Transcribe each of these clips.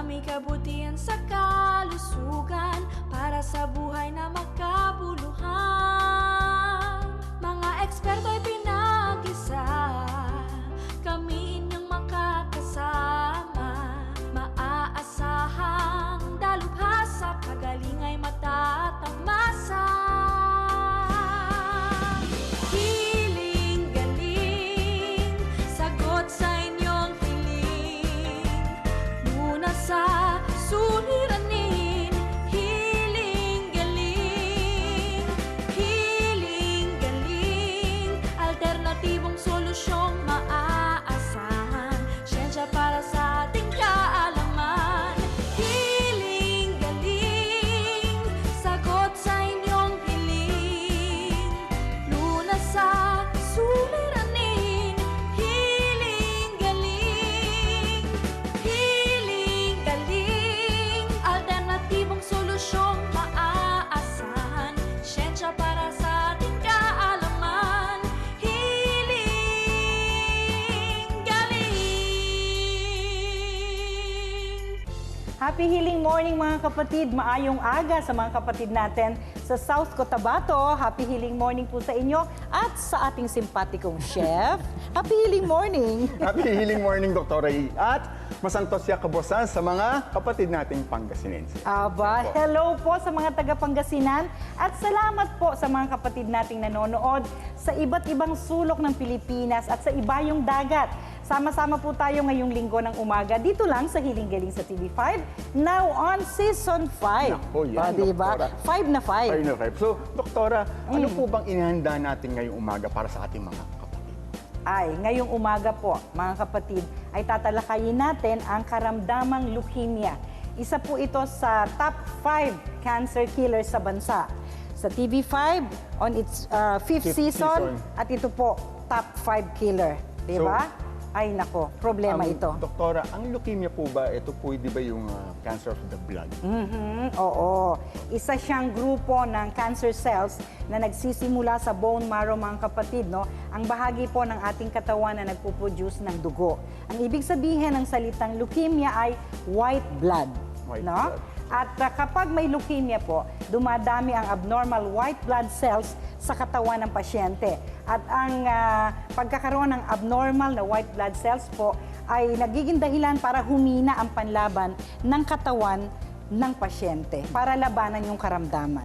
may kabutihan sa kalusugan para sa buhay na makabuluhan. Mga eksperto ay pinag-isa, kami inyong makakasama. Maaasahang dalubhasa, kagaling ay matatamasa. Hiling galing, sagot sa inyong hiling. Muna sa suliranin, hiling galing. Hiling galing, alternatibong solusyong maaasahan. Siyensya para sa ating kaalaman. Hiling galing, sagot sa inyong hiling. Lunas sa suliranin, hiling galing. Hiling galing, alternatibong solusyong maaasahan. Siyensya para sa ating kaalaman. Hiling galing. Happy healing morning mga kapatid. Maayong aga sa mga kapatid natin sa South Cotabato. Happy healing morning po sa inyo at sa ating simpatikong chef. Happy healing morning. Happy healing morning, Dr. Ray. At masantos siya kabosan sa mga kapatid nating Pangasinense. Aba, hello po sa mga taga-Pangasinan at salamat po sa mga kapatid nating nanonood sa iba't ibang sulok ng Pilipinas at sa ibayong dagat. Sama-sama po tayo ngayong linggo ng umaga dito lang sa Hiling Galing sa TV5. Now on Season 5. Nako, yan, diba? Doktora. 5 na 5. 5 na 5. So, Doktora, ano po bang inihanda natin ngayong umaga para sa ating mga kapatid? Ay, ngayong umaga po, mga kapatid, ay tatalakayin natin ang karamdamang leukemia. Isa po ito sa top 5 cancer killers sa bansa. Sa TV5, on its 5th season, at ito po, top 5 killer. Diba? Ay, nako, problema ito. Doktora, ang leukemia po ba, ito po, di ba yung cancer of the blood? Oo. Isa siyang grupo ng cancer cells na nagsisimula sa bone marrow, mga kapatid, no? Ang bahagi po ng ating katawan na nagpo-produce ng dugo. Ang ibig sabihin ng salitang leukemia ay white blood. White no? blood. At kapag may leukemia po, dumadami ang abnormal white blood cells sa katawan ng pasyente. At ang pagkakaroon ng abnormal na white blood cells po ay nagiging dahilan para humina ang panlaban ng katawan ng pasyente para labanan yung karamdaman.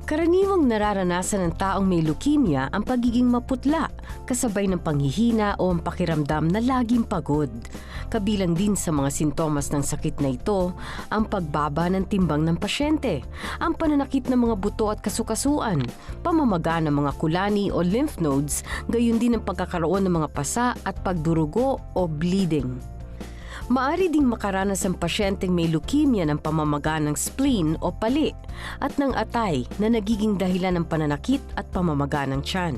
Karaniwang nararanasan ng taong may leukemia ang pagiging maputla, kasabay ng panghihina o ang pakiramdam na laging pagod. Kabilang din sa mga sintomas ng sakit na ito ang pagbaba ng timbang ng pasyente, ang pananakit ng mga buto at kasukasuan, pamamaga ng mga kulani o lymph nodes, gayon din ang pagkakaroon ng mga pasa at pagdurugo o bleeding. Maari ding makaranas ang pasyenteng may leukemia ng pamamaga ng spleen o pali at ng atay na nagiging dahilan ng pananakit at pamamaga ng tiyan.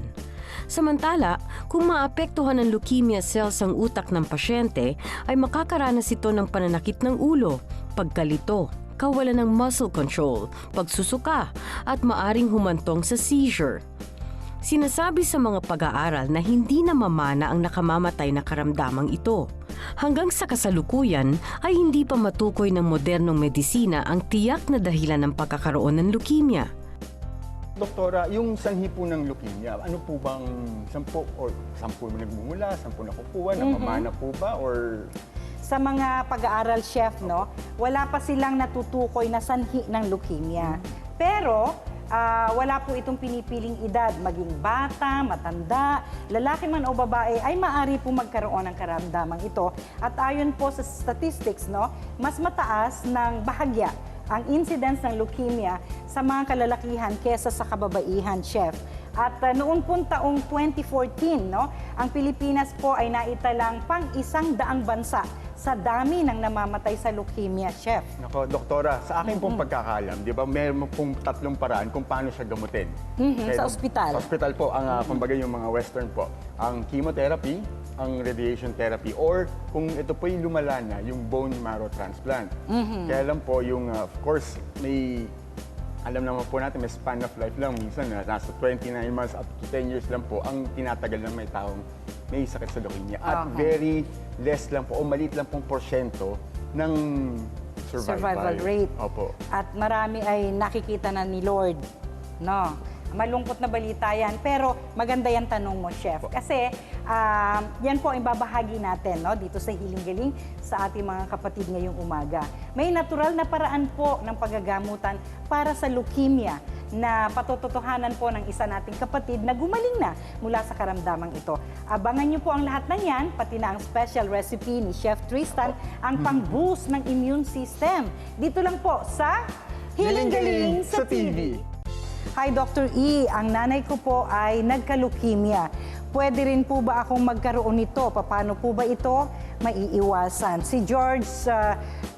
Samantala, kung maapektuhan ng leukemia cells ang utak ng pasyente, ay makakaranas ito ng pananakit ng ulo, pagkalito, kawalan ng muscle control, pagsusuka, at maaring humantong sa seizure. Sinasabi sa mga pag-aaral na hindi na mamana ang nakamamatay na karamdamang ito. Hanggang sa kasalukuyan ay hindi pa matukoy ng modernong medisina ang tiyak na dahilan ng pagkakaroon ng leukemia. Doktora, yung sanhi po ng leukemia, ano po bang 10 or 10 nagmumula, 10 nakukuha, namamana po ba, or... Sa mga pag-aaral, chef, no, wala pa silang natutukoy na sanhi ng leukemia. Pero wala po itong pinipiling edad, maging bata, matanda, lalaki man o babae, ay maaari po magkaroon ng karamdamang ito. At ayon po sa statistics, no, mas mataas ng bahagya ang incidence ng leukemia sa mga kalalakihan kesa sa kababaihan, chef. At noon pong taong 2014, no, ang Pilipinas po ay naitalang pang-100 bansa sa dami ng namamatay sa leukemia, chef. Nako, Doktora, sa akin pong pagkakalam, di ba, meron pong 3 paraan kung paano siya gamutin. Sa ospital. Sa ospital po, ang kumbaga yung mga western po, ang chemotherapy, ang radiation therapy, or kung ito po yung lumala na, yung bone marrow transplant. Kaya lang po, yung, of course, may, alam naman po natin, may span of life lang. Minsan, nasa 29 months up to 10 years lang po, ang tinatagal ng may taong may sakit sa leukemia. At very less lang po, o maliit lang pong porsyento ng survival rate. Opo. At marami ay nakikita na ni Lord. No? Malungkot na balita yan. Pero maganda yan tanong mo, Chef. Kasi yan po ang babahagi natin, no? Dito sa Hiling Galing sa ating mga kapatid ngayong umaga. May natural na paraan po ng paggagamutan para sa leukemia na patototohanan po ng isa nating kapatid na gumaling na mula sa karamdamang ito. Abangan niyo po ang lahat ng yan, pati na ang special recipe ni Chef Tristan, ang pang-boost ng immune system. Dito lang po sa Hiling Galing sa TV. Hi, Dr. E. Ang nanay ko po ay nagka-leukemia. Pwede rin po ba akong magkaroon nito? Paano po ba ito maiiwasan? Si George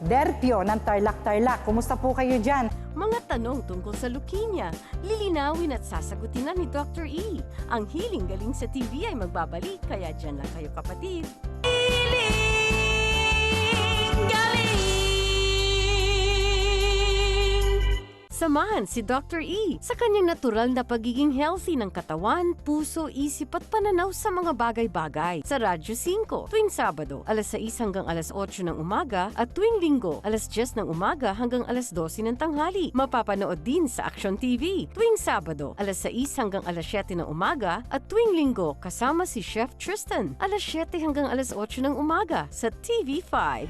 Derpio ng Tarlac. Kumusta po kayo dyan? Mga tanong tungkol sa leukemia, lilinawin at sasagutin na ni Dr. E. Ang Hiling Galing sa TV ay magbabalik, kaya dyan lang kayo kapatid. Samahan si Dr. E sa kanyang natural na pagiging healthy ng katawan, puso, isip at pananaw sa mga bagay-bagay. Sa Radyo 5, tuwing Sabado, alas 6 hanggang alas 8 ng umaga at tuwing Linggo, alas 10 ng umaga hanggang alas 12 ng tanghali. Mapapanood din sa Action TV, tuwing Sabado, alas 6 hanggang alas 7 ng umaga at tuwing Linggo kasama si Chef Tristan, alas 7 hanggang alas 8 ng umaga sa TV5.